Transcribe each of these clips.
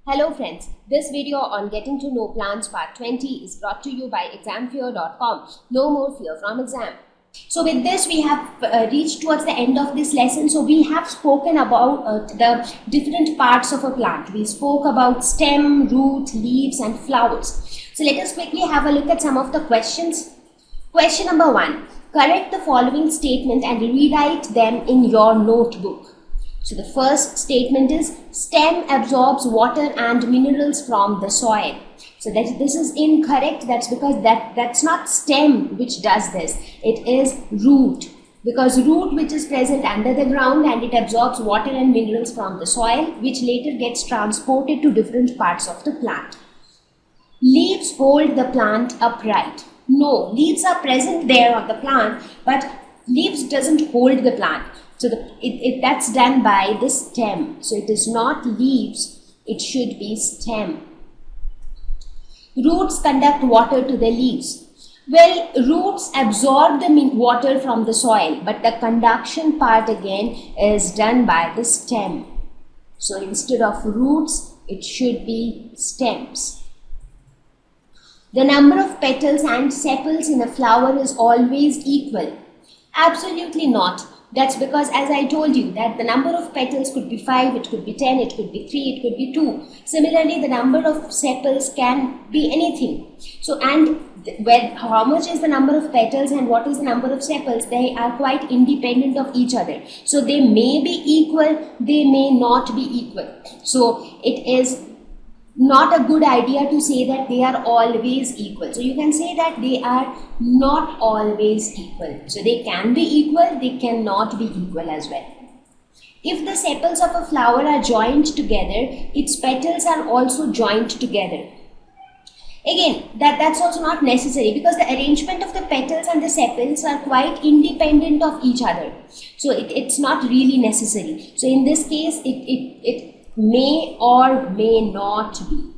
Hello friends, this video on Getting to Know Plants Part 20 is brought to you by examfear.com. No more fear from exam. So with this we have reached towards the end of this lesson. So we have spoken about the different parts of a plant. We spoke about stem, root, leaves and flowers. So let us quickly have a look at some of the questions. Question number 1. Correct the following statement and rewrite them in your notebook. So the first statement is stem absorbs water and minerals from the soil. So that this is incorrect. That's because that's not stem which does this. It is root. Because root which is present under the ground and it absorbs water and minerals from the soil, which later gets transported to different parts of the plant. Leaves hold the plant upright. No, leaves are present there on the plant, but leaves doesn't hold the plant. So that's done by the stem. So it is not leaves, it should be stem. Roots conduct water to the leaves. Well, roots absorb the water from the soil, but the conduction part again is done by the stem. So instead of roots, it should be stems. The number of petals and sepals in a flower is always equal. Absolutely not. That's because, as I told you, that the number of petals could be 5, it could be 10, it could be 3, it could be 2. Similarly, the number of sepals can be anything. So, and how much is the number of petals and what is the number of sepals? They are quite independent of each other. So, they may be equal, they may not be equal. So, it is not a good idea to say that they are always equal. So you can say that they are not always equal. So they can be equal, they cannot be equal as well. If the sepals of a flower are joined together, its petals are also joined together. Again, that's also not necessary because the arrangement of the petals and the sepals are quite independent of each other. So it's not really necessary. So in this case, it may or may not be.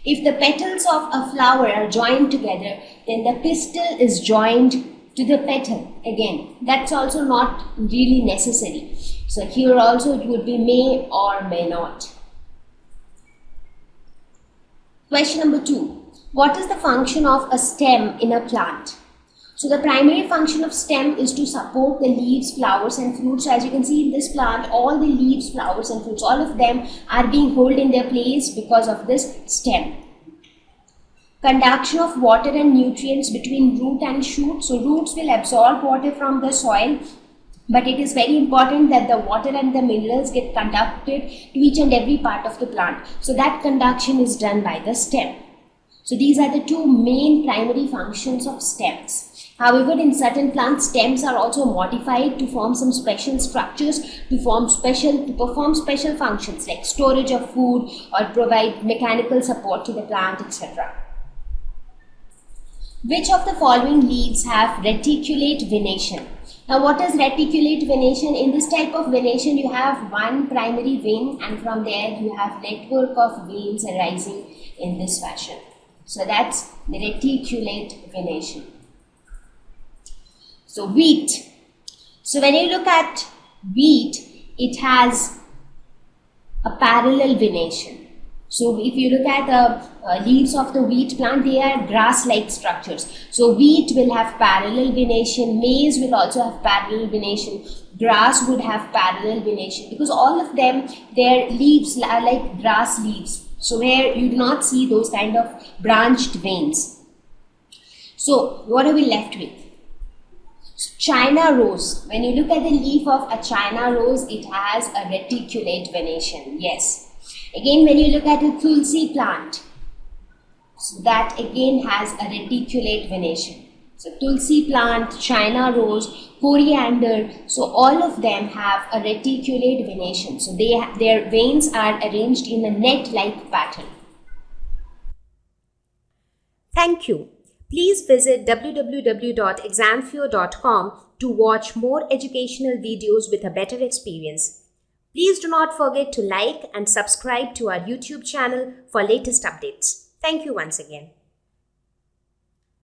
If the petals of a flower are joined together, then the pistil is joined to the petal. Again, that's also not really necessary. So here also it would be may or may not. Question number 2. What is the function of a stem in a plant? So the primary function of stem is to support the leaves, flowers and fruits. So as you can see in this plant, all the leaves, flowers and fruits, all of them are being held in their place because of this stem. Conduction of water and nutrients between root and shoot. So roots will absorb water from the soil, but it is very important that the water and the minerals get conducted to each and every part of the plant. So that conduction is done by the stem. So these are the two main primary functions of stems. However, in certain plants, stems are also modified to form some special structures, to perform special functions like storage of food or provide mechanical support to the plant, etc. Which of the following leaves have reticulate venation? Now, what is reticulate venation? In this type of venation, you have one primary vein and from there you have network of veins arising in this fashion. So that's the reticulate venation. So wheat. So when you look at wheat, it has a parallel venation. So if you look at the leaves of the wheat plant, they are grass-like structures. So wheat will have parallel venation, maize will also have parallel venation, grass would have parallel venation because all of them, their leaves are like grass leaves. So where you do not see those kind of branched veins. So what are we left with? China rose. When you look at the leaf of a China rose, it has a reticulate venation. Yes. Again, when you look at a tulsi plant, so that again has a reticulate venation. So tulsi plant, China rose, coriander, so all of them have a reticulate venation. So their veins are arranged in a net-like pattern. Thank you. Please visit www.examfear.com to watch more educational videos with a better experience. Please do not forget to like and subscribe to our YouTube channel for latest updates. Thank you once again.